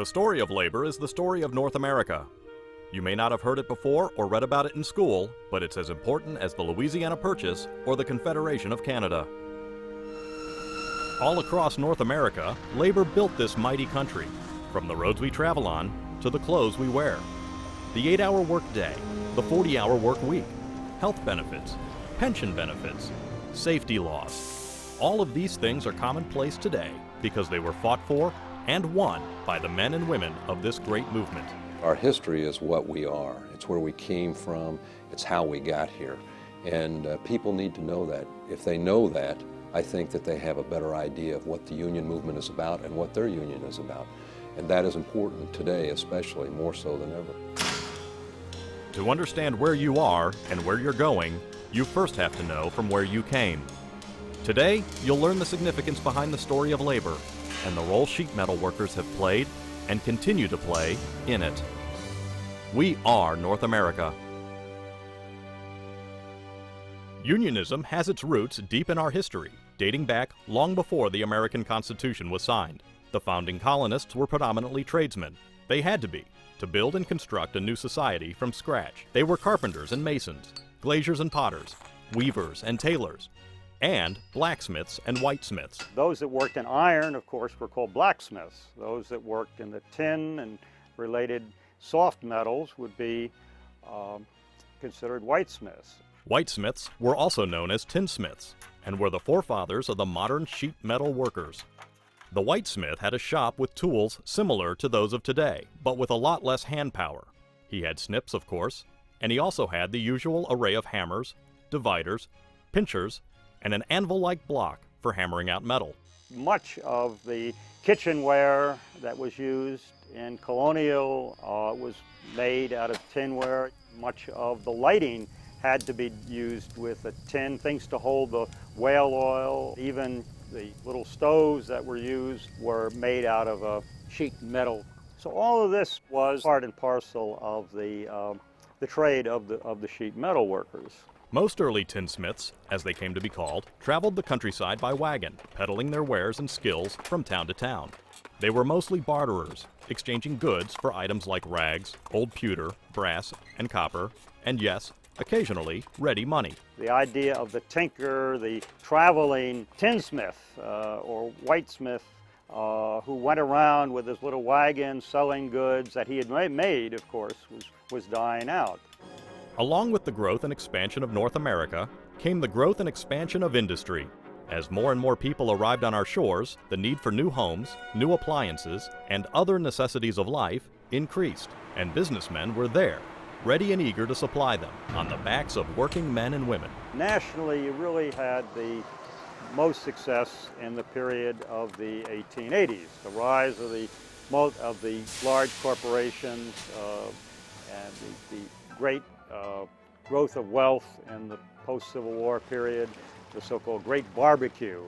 The story of labor is the story of North America. You may not have heard it before or read about it in school, but it's as important as the Louisiana Purchase or the Confederation of Canada. All across North America, labor built this mighty country, from the roads we travel on to the clothes we wear. The 8-hour workday, the 40-hour work week, health benefits, pension benefits, safety laws. All of these things are commonplace today because they were fought for and won by the men and women of this great movement. Our history is what we are. It's where we came from. It's how we got here. And people need to know that. If they know that, I think that they have a better idea of what the union movement is about and what their union is about. And that is important today, especially more so than ever. To understand where you are and where you're going, you first have to know from where you came. Today, you'll learn the significance behind the story of labor and the role sheet metal workers have played and continue to play in it. We are North America. Unionism has its roots deep in our history, dating back long before the American Constitution was signed. The founding colonists were predominantly tradesmen. They had to be, to build and construct a new society from scratch. They were carpenters and masons, glaziers and potters, weavers and tailors, and blacksmiths and whitesmiths. Those that worked in iron, of course, were called blacksmiths. Those that worked in the tin and related soft metals would be considered whitesmiths. Whitesmiths were also known as tinsmiths and were the forefathers of the modern sheet metal workers. The whitesmith had a shop with tools similar to those of today, but with a lot less hand power. He had snips, of course, and he also had the usual array of hammers, dividers, pinchers, and an anvil-like block for hammering out metal. Much of the kitchenware that was used in colonial was made out of tinware. Much of the lighting had to be used with a tin, things to hold the whale oil. Even the little stoves that were used were made out of a sheet metal. So all of this was part and parcel of the trade of the sheet metal workers. Most early tinsmiths, as they came to be called, traveled the countryside by wagon, peddling their wares and skills from town to town. They were mostly barterers, exchanging goods for items like rags, old pewter, brass, and copper, and yes, occasionally ready money. The idea of the tinker, the traveling tinsmith or whitesmith who went around with his little wagon selling goods that he had made, of course, was dying out. Along with the growth and expansion of North America came the growth and expansion of industry. As more and more people arrived on our shores, the need for new homes, new appliances, and other necessities of life increased, and businessmen were there, ready and eager to supply them on the backs of working men and women. Nationally, you really had the most success in the period of the 1880s, the rise of the large corporations and the great growth of wealth in the post-Civil War period, the so-called Great Barbecue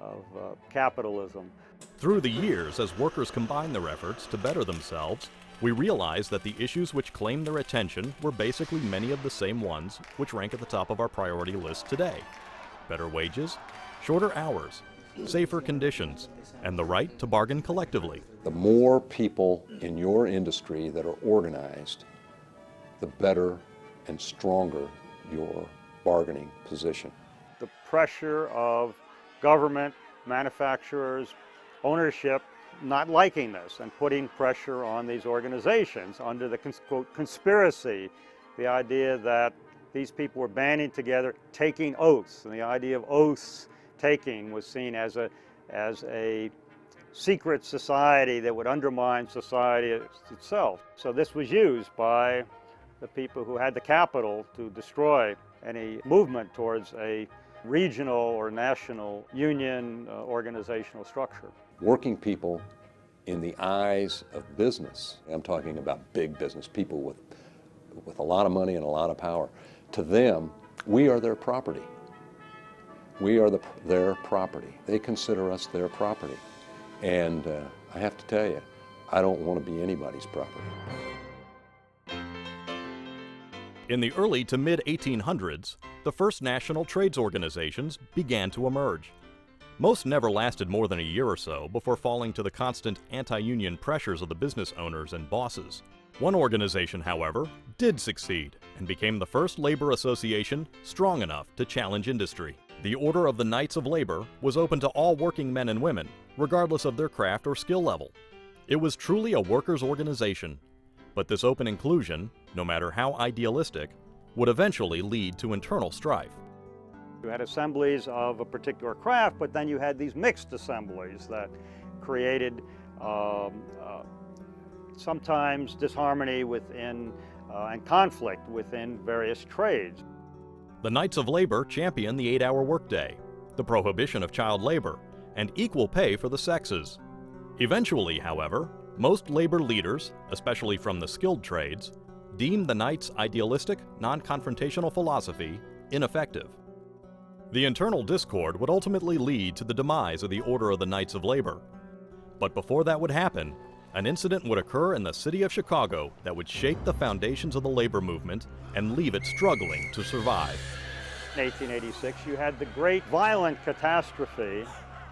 of capitalism. Through the years, as workers combined their efforts to better themselves, we realized that the issues which claimed their attention were basically many of the same ones which rank at the top of our priority list today. Better wages, shorter hours, safer conditions, and the right to bargain collectively. The more people in your industry that are organized, the better and stronger your bargaining position. The pressure of government, manufacturers, ownership not liking this and putting pressure on these organizations under the quote, conspiracy, the idea that these people were banding together, taking oaths, and the idea of oaths taking was seen as a secret society that would undermine society itself. So this was used by the people who had the capital to destroy any movement towards a regional or national union organizational structure. Working people in the eyes of business, I'm talking about big business, people with a lot of money and a lot of power, to them, we are their property. We are their property. They consider us their property. And I have to tell you, I don't want to be anybody's property. In the early to mid-1800s, the first national trades organizations began to emerge. Most never lasted more than a year or so before falling to the constant anti-union pressures of the business owners and bosses. One organization, however, did succeed and became the first labor association strong enough to challenge industry. The Order of the Knights of Labor was open to all working men and women, regardless of their craft or skill level. It was truly a workers' organization, but this open inclusion, no matter how idealistic, would eventually lead to internal strife. You had assemblies of a particular craft, but then you had these mixed assemblies that created sometimes disharmony within and conflict within various trades. The Knights of Labor championed the 8-hour workday, the prohibition of child labor, and equal pay for the sexes. Eventually, however, most labor leaders, especially from the skilled trades, deemed the Knights' idealistic, non-confrontational philosophy ineffective. The internal discord would ultimately lead to the demise of the Order of the Knights of Labor. But before that would happen, an incident would occur in the city of Chicago that would shake the foundations of the labor movement and leave it struggling to survive. In 1886, you had the great violent catastrophe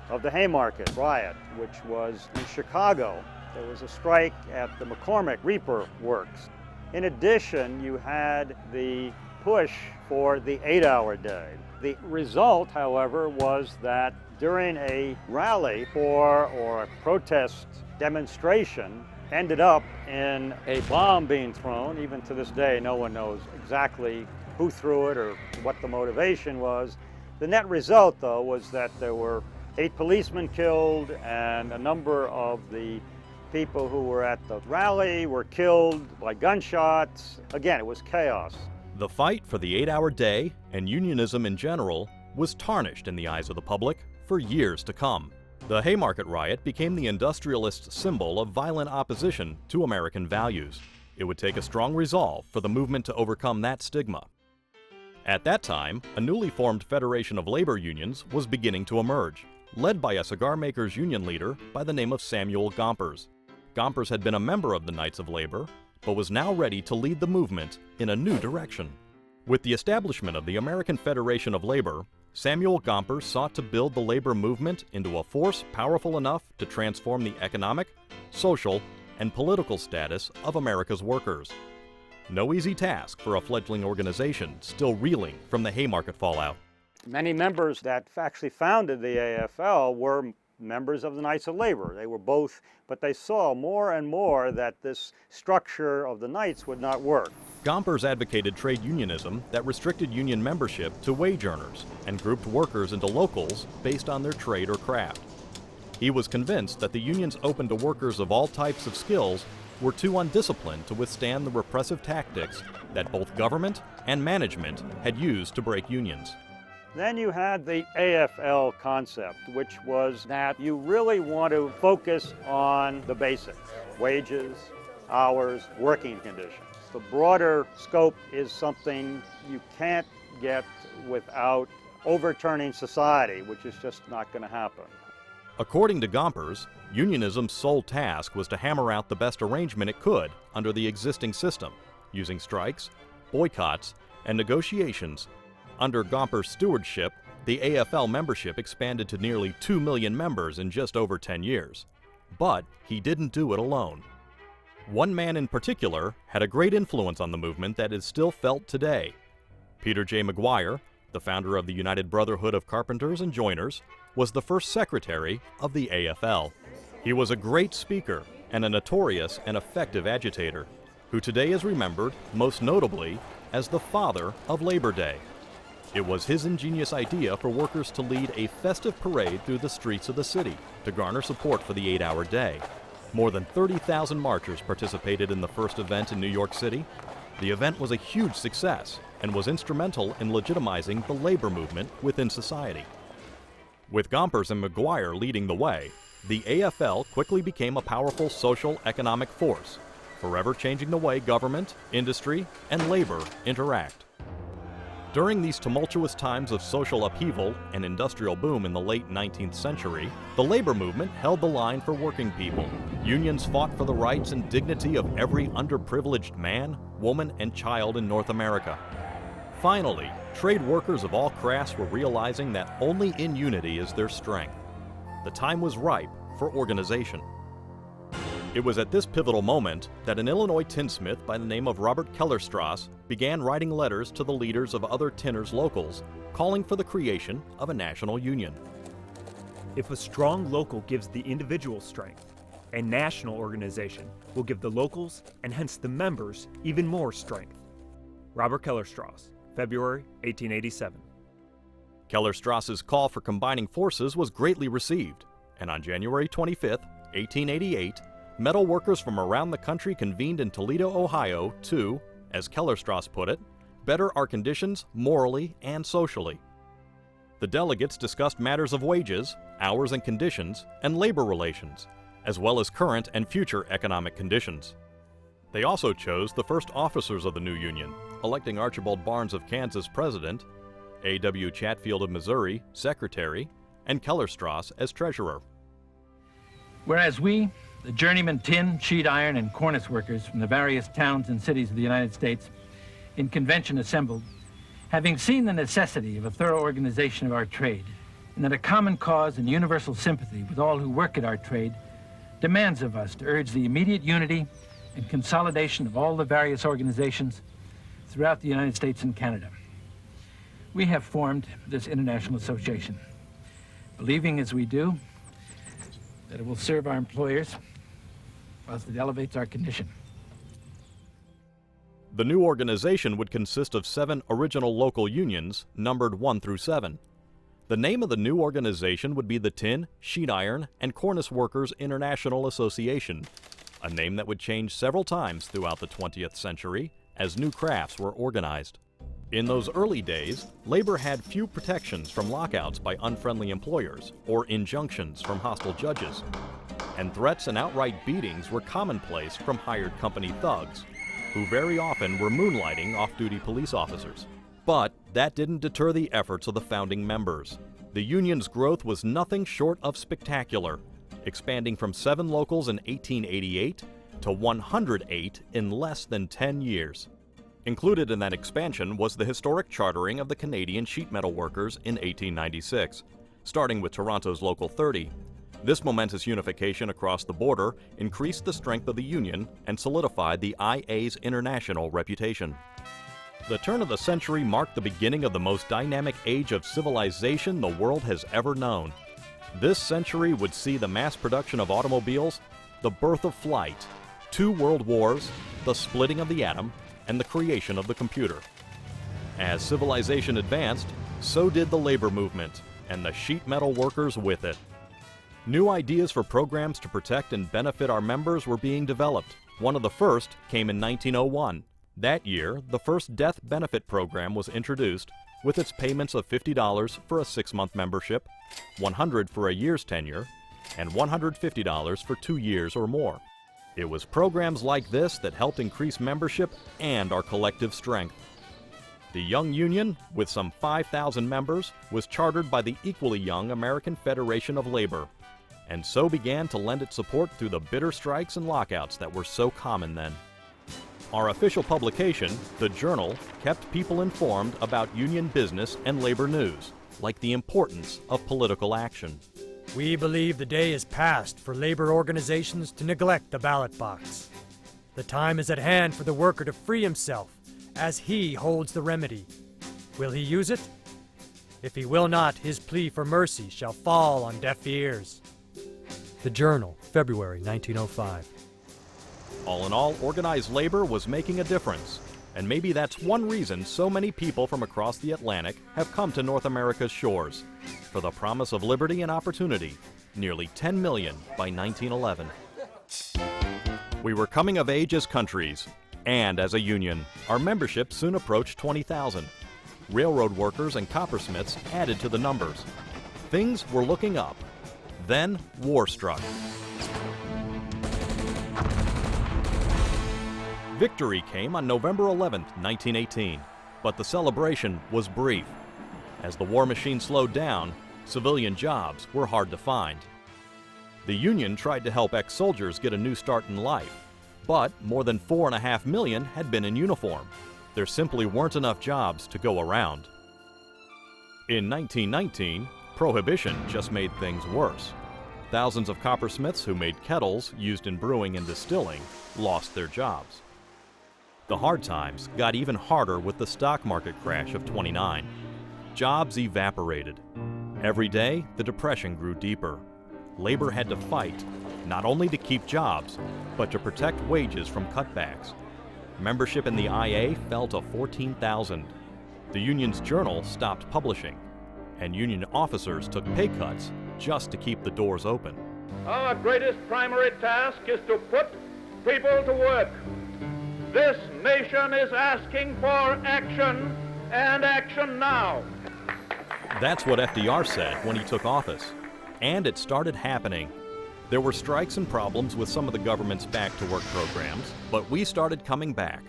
of the Haymarket riot, which was in Chicago. There was a strike at the McCormick Reaper Works. In addition, you had the push for the 8-hour day. The result, however, was that during a rally or a protest demonstration ended up in a bomb being thrown. Even to this day, no one knows exactly who threw it or what the motivation was. The net result, though, was that there were 8 policemen killed and a number of the people who were at the rally were killed by gunshots. Again, it was chaos. The fight for the 8-hour day and unionism in general was tarnished in the eyes of the public for years to come. The Haymarket riot became the industrialist symbol of violent opposition to American values. It would take a strong resolve for the movement to overcome that stigma. At that time, a newly formed Federation of Labor Unions was beginning to emerge, led by a cigar makers union leader by the name of Samuel Gompers. Gompers had been a member of the Knights of Labor, but was now ready to lead the movement in a new direction. With the establishment of the American Federation of Labor, Samuel Gompers sought to build the labor movement into a force powerful enough to transform the economic, social, and political status of America's workers. No easy task for a fledgling organization still reeling from the Haymarket fallout. Many members that actually founded the AFL were members of the Knights of Labor. They were both, but they saw more and more that this structure of the Knights would not work. Gompers advocated trade unionism that restricted union membership to wage earners and grouped workers into locals based on their trade or craft. He was convinced that the unions open to workers of all types of skills were too undisciplined to withstand the repressive tactics that both government and management had used to break unions. Then you had the AFL concept, which was that you really want to focus on the basics: wages, hours, working conditions. The broader scope is something you can't get without overturning society, which is just not going to happen. According to Gompers, unionism's sole task was to hammer out the best arrangement it could under the existing system, using strikes, boycotts, and negotiations. Under Gompers' stewardship, the AFL membership expanded to nearly 2 million members in just over 10 years. But he didn't do it alone. One man in particular had a great influence on the movement that is still felt today. Peter J. McGuire, the founder of the United Brotherhood of Carpenters and Joiners, was the first secretary of the AFL. He was a great speaker and a notorious and effective agitator, who today is remembered most notably as the father of Labor Day. It was his ingenious idea for workers to lead a festive parade through the streets of the city to garner support for the 8-hour day. More than 30,000 marchers participated in the first event in New York City. The event was a huge success and was instrumental in legitimizing the labor movement within society. With Gompers and McGuire leading the way, the AFL quickly became a powerful social economic force, forever changing the way government, industry, and labor interact. During these tumultuous times of social upheaval and industrial boom in the late 19th century, the labor movement held the line for working people. Unions fought for the rights and dignity of every underprivileged man, woman, and child in North America. Finally, trade workers of all crafts were realizing that only in unity is their strength. The time was ripe for organization. It was at this pivotal moment that an Illinois tinsmith by the name of Robert Kellerstrass began writing letters to the leaders of other tinners locals, calling for the creation of a national union. If a strong local gives the individual strength, a national organization will give the locals, and hence the members, even more strength. Robert Kellerstrass, February 1887. Kellerstrass's call for combining forces was greatly received, and on January 25, 1888, metal workers from around the country convened in Toledo, Ohio to, as Kellerstrass put it, better our conditions morally and socially. The delegates discussed matters of wages, hours and conditions, and labor relations, as well as current and future economic conditions. They also chose the first officers of the new union, electing Archibald Barnes of Kansas president, A.W. Chatfield of Missouri secretary, and Kellerstrass as treasurer. Whereas we, the journeyman tin, sheet iron, and cornice workers from the various towns and cities of the United States, in convention assembled, having seen the necessity of a thorough organization of our trade, and that a common cause and universal sympathy with all who work at our trade demands of us to urge the immediate unity and consolidation of all the various organizations throughout the United States and Canada. We have formed this international association, believing as we do that it will serve our employers whilst it elevates our condition. The new organization would consist of 7 original local unions, numbered 1 through 7. The name of the new organization would be the Tin, Sheet Iron, and Cornice Workers International Association, a name that would change several times throughout the 20th century as new crafts were organized. In those early days, labor had few protections from lockouts by unfriendly employers or injunctions from hostile judges, and threats and outright beatings were commonplace from hired company thugs, who very often were moonlighting off-duty police officers. But that didn't deter the efforts of the founding members. The union's growth was nothing short of spectacular, expanding from 7 locals in 1888 to 108 in less than 10 years. Included in that expansion was the historic chartering of the Canadian sheet metal workers in 1896, starting with Toronto's Local 30. This momentous unification across the border increased the strength of the union and solidified the IA's international reputation. The turn of the century marked the beginning of the most dynamic age of civilization the world has ever known. This century would see the mass production of automobiles, the birth of flight, 2 world wars, the splitting of the atom, and the creation of the computer. As civilization advanced, so did the labor movement, and the sheet metal workers with it. New ideas for programs to protect and benefit our members were being developed. One of the first came in 1901. That year, the first death benefit program was introduced, with its payments of $50 for a 6-month membership, $100 for a year's tenure, and $150 for 2 years or more. It was programs like this that helped increase membership and our collective strength. The young union, with some 5,000 members, was chartered by the equally young American Federation of Labor, and so began to lend its support through the bitter strikes and lockouts that were so common then. Our official publication, The Journal, kept people informed about union business and labor news, like the importance of political action. We believe the day is past for labor organizations to neglect the ballot box. The time is at hand for the worker to free himself, as he holds the remedy. Will he use it? If he will not, his plea for mercy shall fall on deaf ears. The Journal, February 1905. All in all, organized labor was making a difference, and maybe that's one reason so many people from across the Atlantic have come to North America's shores, for the promise of liberty and opportunity, nearly 10 million by 1911. We were coming of age as countries, and as a union. Our membership soon approached 20,000. Railroad workers and coppersmiths added to the numbers. Things were looking up. Then war struck. Victory came on November 11, 1918, but the celebration was brief. As the war machine slowed down, civilian jobs were hard to find. The Union tried to help ex-soldiers get a new start in life, but more than 4.5 million had been in uniform, There simply weren't enough jobs to go around. In 1919, Prohibition just made things worse. Thousands of coppersmiths who made kettles used in brewing and distilling lost their jobs. The hard times got even harder with the stock market crash of '29. Jobs evaporated. Every day, the depression grew deeper. Labor had to fight, not only to keep jobs, but to protect wages from cutbacks. Membership in the IA fell to 14,000. The union's journal stopped publishing, and union officers took pay cuts just to keep the doors open. Our greatest primary task is to put people to work. This nation is asking for action, and action now. That's what FDR said when he took office, and it started happening. There were strikes and problems with some of the government's back-to-work programs, but we started coming back.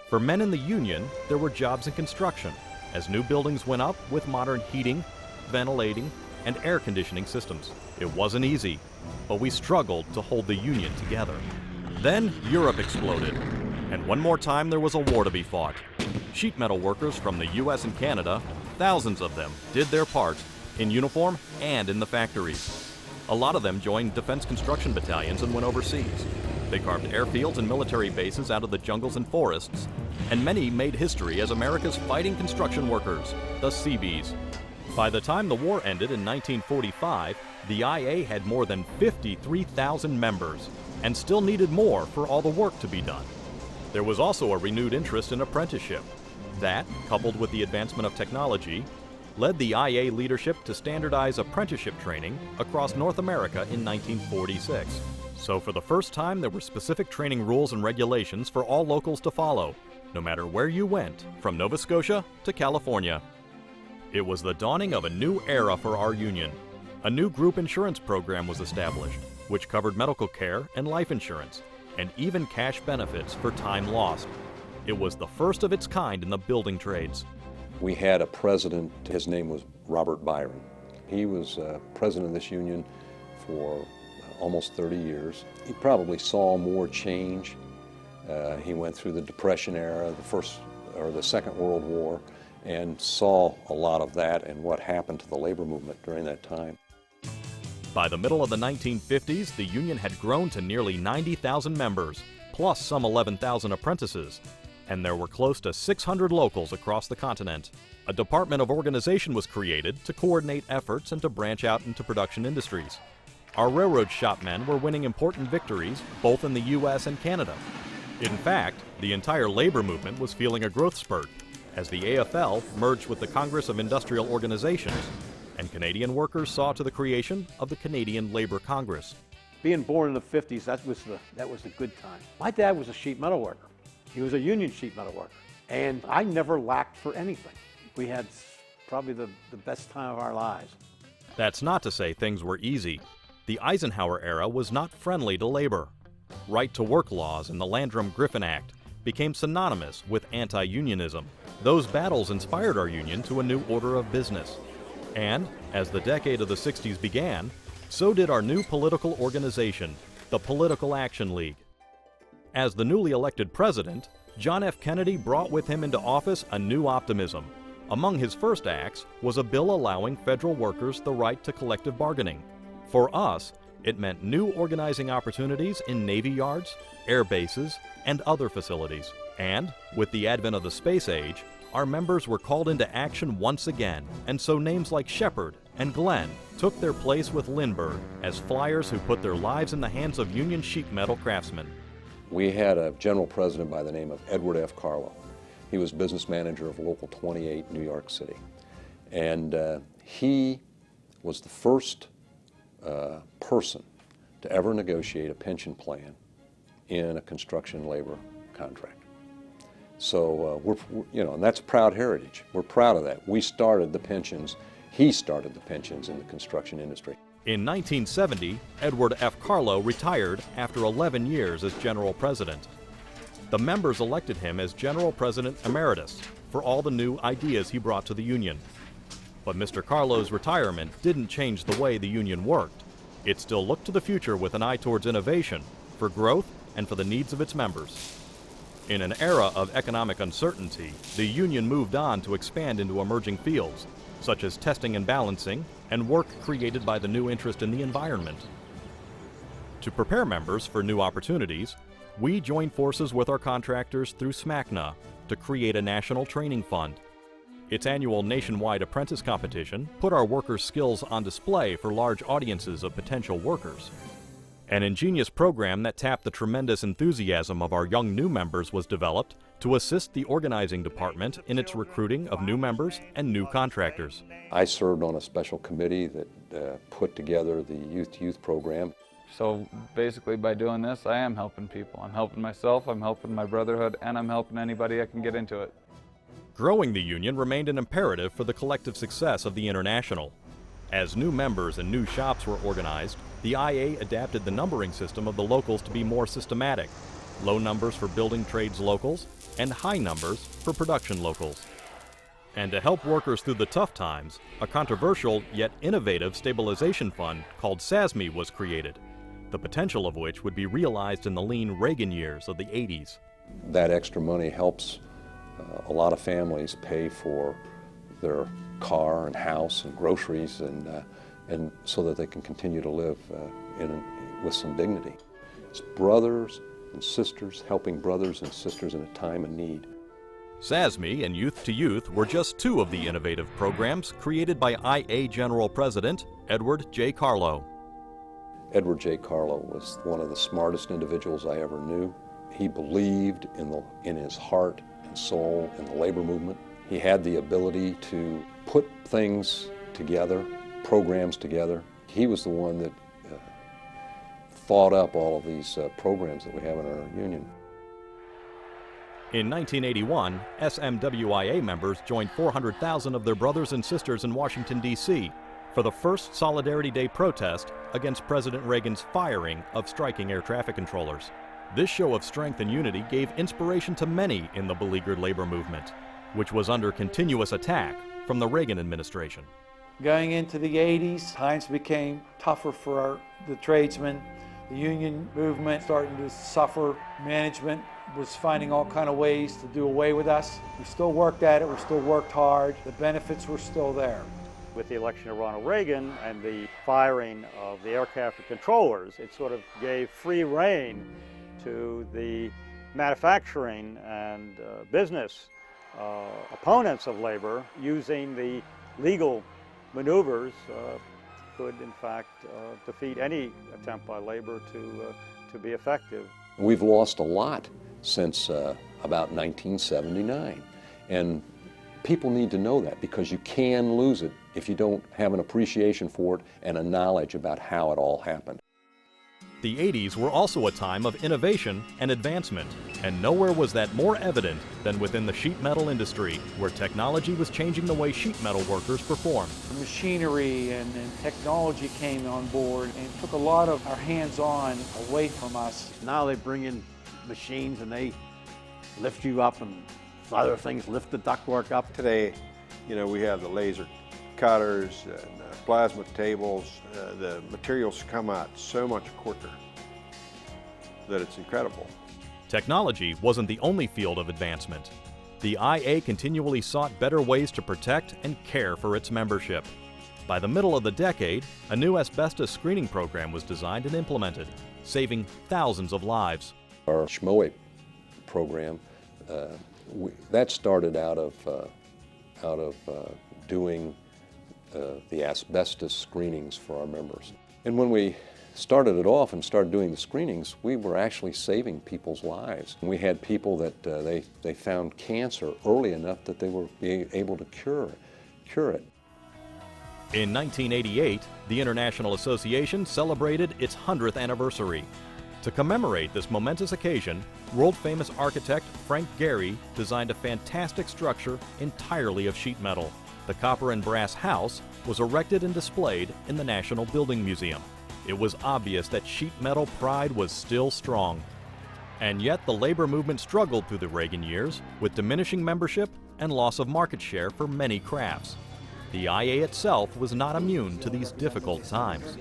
For men in the union, there were jobs in construction, as new buildings went up with modern heating, ventilating, and air conditioning systems. It wasn't easy, but we struggled to hold the union together. Then Europe exploded, and one more time there was a war to be fought. Sheet metal workers from the US and Canada, thousands of them, did their part, in uniform and in the factories. A lot of them joined defense construction battalions and went overseas. They carved airfields and military bases out of the jungles and forests, and many made history as America's fighting construction workers, the Seabees. By the time the war ended in 1945, the IA had more than 53,000 members, and still needed more for all the work to be done. There was also a renewed interest in apprenticeship. That, coupled with the advancement of technology, led the IA leadership to standardize apprenticeship training across North America in 1946. So for the first time, there were specific training rules and regulations for all locals to follow, no matter where you went, from Nova Scotia to California. It was the dawning of a new era for our union. A new group insurance program was established, which covered medical care and life insurance, and even cash benefits for time lost. It was the first of its kind in the building trades. We had a president, his name was Robert Byron. He was president of this union for almost 30 years. He probably saw more change. He went through the Depression era, the Second World War, and saw a lot of that and what happened to the labor movement during that time. By the middle of the 1950s, the union had grown to nearly 90,000 members, plus some 11,000 apprentices, and there were close to 600 locals across the continent. A department of organization was created to coordinate efforts and to branch out into production industries. Our railroad shopmen were winning important victories both in the US and Canada. In fact, the entire labor movement was feeling a growth spurt as the AFL merged with the Congress of Industrial Organizations, and Canadian workers saw to the creation of the Canadian Labor Congress. Being born in the 50s, that was a good time. My dad was a sheet metal worker. He was a union sheet metal worker, and I never lacked for anything. We had probably the best time of our lives. That's not to say things were easy. The Eisenhower era was not friendly to labor. Right-to-work laws and the Landrum-Griffin Act became synonymous with anti-unionism. Those battles inspired our union to a new order of business. And, as the decade of the 60s began, so did our new political organization, the Political Action League. As the newly elected president, John F. Kennedy brought with him into office a new optimism. Among his first acts was a bill allowing federal workers the right to collective bargaining. For us, it meant new organizing opportunities in Navy yards, air bases, and other facilities. And, with the advent of the space age, our members were called into action once again, and so names like Shepard and Glenn took their place with Lindbergh as flyers who put their lives in the hands of union sheet metal craftsmen. We had a general president by the name of Edward F. Carlo. He was business manager of Local 28, New York City. And he was the first person to ever negotiate a pension plan in a construction labor contract. So and that's a proud heritage. We're proud of that. We started the pensions, he started the pensions in the construction industry. In 1970, Edward F. Carlo retired after 11 years as general president. The members elected him as general president emeritus for all the new ideas he brought to the union. But Mr. Carlo's retirement didn't change the way the union worked. It still looked to the future with an eye towards innovation, for growth, and for the needs of its members. In an era of economic uncertainty, the union moved on to expand into emerging fields, such as testing and balancing, and work created by the new interest in the environment. To prepare members for new opportunities, we joined forces with our contractors through SMWIA to create a national training fund. Its annual nationwide apprentice competition put our workers' skills on display for large audiences of potential workers. An ingenious program that tapped the tremendous enthusiasm of our young new members was developed to assist the organizing department in its recruiting of new members and new contractors. I served on a special committee that put together the youth-to-youth program. So basically by doing this, I am helping people. I'm helping myself, I'm helping my brotherhood, and I'm helping anybody I can get into it. Growing the union remained an imperative for the collective success of the International. As new members and new shops were organized, the IA adapted the numbering system of the locals to be more systematic, low numbers for building trades locals and high numbers for production locals. And to help workers through the tough times, a controversial yet innovative stabilization fund called SMWIA was created, the potential of which would be realized in the lean Reagan years of the 80s. That extra money helps a lot of families pay for their car and house and groceries, and so that they can continue to live with some dignity. It's brothers and sisters helping brothers and sisters in a time of need. SMWIA and Youth to Youth were just two of the innovative programs created by IA General President Edward J. Carlo. Edward J. Carlo was one of the smartest individuals I ever knew. He believed in his heart and soul in the labor movement. He had the ability to put things together, programs together. He was the one that thought up all of these programs that we have in our union. In 1981, SMWIA members joined 400,000 of their brothers and sisters in Washington, D.C. for the first Solidarity Day protest against President Reagan's firing of striking air traffic controllers. This show of strength and unity gave inspiration to many in the beleaguered labor movement, which was under continuous attack from the Reagan administration. Going into the 80s, times became tougher for the tradesmen. The union movement starting to suffer. Management was finding all kind of ways to do away with us. We still worked at it, we still worked hard. The benefits were still there. With the election of Ronald Reagan and the firing of the air traffic controllers, it sort of gave free rein to the manufacturing and business opponents of labor. Using the legal maneuvers could in fact defeat any attempt by labor to be effective. We've lost a lot since about 1979, and people need to know that, because you can lose it if you don't have an appreciation for it and a knowledge about how it all happened. The 80s were also a time of innovation and advancement, and nowhere was that more evident than within the sheet metal industry, where technology was changing the way sheet metal workers performed. Machinery and technology came on board and took a lot of our hands-on away from us. Now they bring in machines and they lift you up, and other things lift the ductwork up. Today, we have the laser cutters and plasma tables. The materials come out so much quicker that it's incredible. Technology wasn't the only field of advancement. The IA continually sought better ways to protect and care for its membership. By the middle of the decade, a new asbestos screening program was designed and implemented, saving thousands of lives. Our SMWIA program, that started out of doing the asbestos screenings for our members. And when we started it off and started doing the screenings, we were actually saving people's lives. And we had people that they found cancer early enough that they were being able to cure it. In 1988, the International Association celebrated its 100th anniversary. To commemorate this momentous occasion, world-famous architect Frank Gehry designed a fantastic structure entirely of sheet metal. The copper and brass house was erected and displayed in the National Building Museum. It was obvious that sheet metal pride was still strong. And yet the labor movement struggled through the Reagan years with diminishing membership and loss of market share for many crafts. The IA itself was not immune to these difficult times.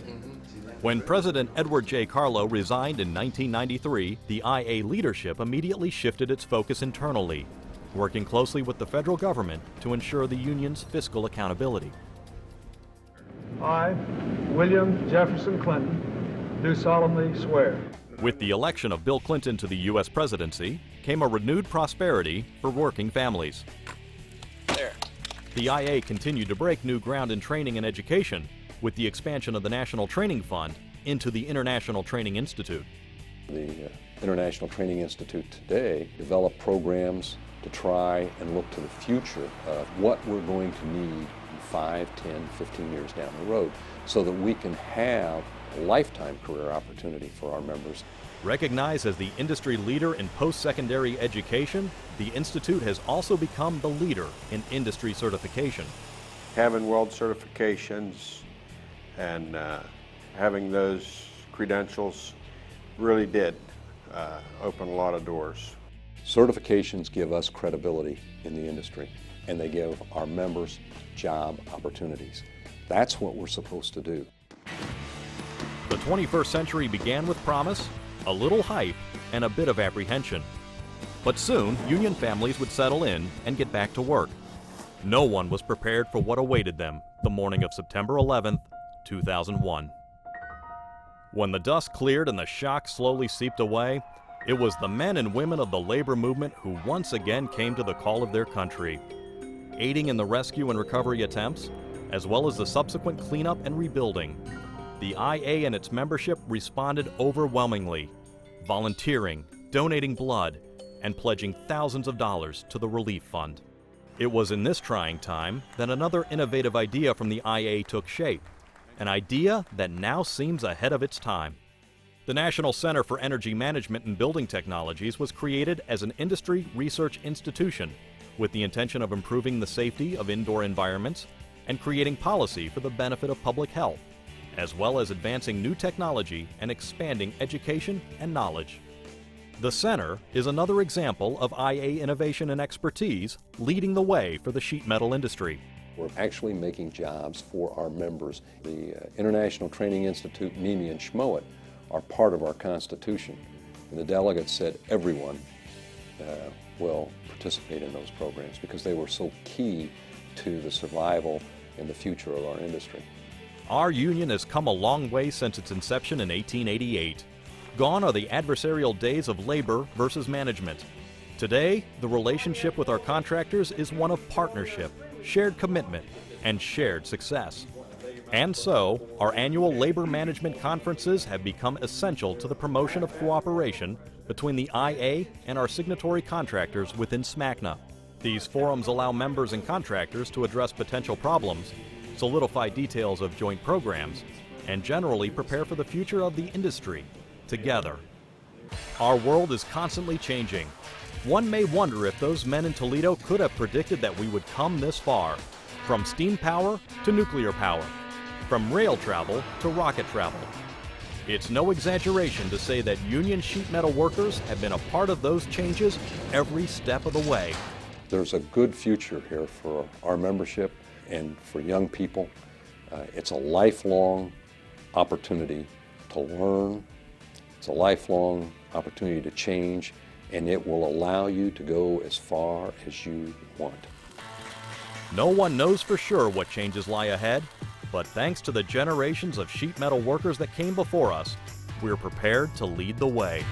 When President Edward J. Carlo resigned in 1993, the IA leadership immediately shifted its focus internally, working closely with the federal government to ensure the union's fiscal accountability. I, William Jefferson Clinton, do solemnly swear. With the election of Bill Clinton to the U.S. presidency came a renewed prosperity for working families. There. The IA continued to break new ground in training and education with the expansion of the National Training Fund into the International Training Institute. The International Training Institute today develop programs to try and look to the future of what we're going to need in 5, 10, 15 years down the road so that we can have a lifetime career opportunity for our members. Recognized as the industry leader in post-secondary education, the Institute has also become the leader in industry certification. Having weld certifications and having those credentials really did open a lot of doors. Certifications give us credibility in the industry, and they give our members job opportunities. That's what we're supposed to do. The 21st century began with promise, a little hype, and a bit of apprehension. But soon, union families would settle in and get back to work. No one was prepared for what awaited them the morning of September 11th, 2001. When the dust cleared and the shock slowly seeped away, it was the men and women of the labor movement who once again came to the call of their country, aiding in the rescue and recovery attempts, as well as the subsequent cleanup and rebuilding. The IA and its membership responded overwhelmingly, volunteering, donating blood, and pledging thousands of dollars to the relief fund. It was in this trying time that another innovative idea from the IA took shape, an idea that now seems ahead of its time. The National Center for Energy Management and Building Technologies was created as an industry research institution with the intention of improving the safety of indoor environments and creating policy for the benefit of public health, as well as advancing new technology and expanding education and knowledge. The Center is another example of IA innovation and expertise leading the way for the sheet metal industry. We're actually making jobs for our members. The International Training Institute, MIMI, and SMWIA are part of our Constitution. And the delegates said everyone will participate in those programs because they were so key to the survival and the future of our industry. Our union has come a long way since its inception in 1888. Gone are the adversarial days of labor versus management. Today, the relationship with our contractors is one of partnership, shared commitment, and shared success. And so, our annual labor management conferences have become essential to the promotion of cooperation between the IA and our signatory contractors within SMACNA. These forums allow members and contractors to address potential problems, solidify details of joint programs, and generally prepare for the future of the industry together. Our world is constantly changing. One may wonder if those men in Toledo could have predicted that we would come this far, from steam power to nuclear power, from rail travel to rocket travel. It's no exaggeration to say that union sheet metal workers have been a part of those changes every step of the way. There's a good future here for our membership and for young people. It's a lifelong opportunity to learn. It's a lifelong opportunity to change, and it will allow you to go as far as you want. No one knows for sure what changes lie ahead, but thanks to the generations of sheet metal workers that came before us, we're prepared to lead the way.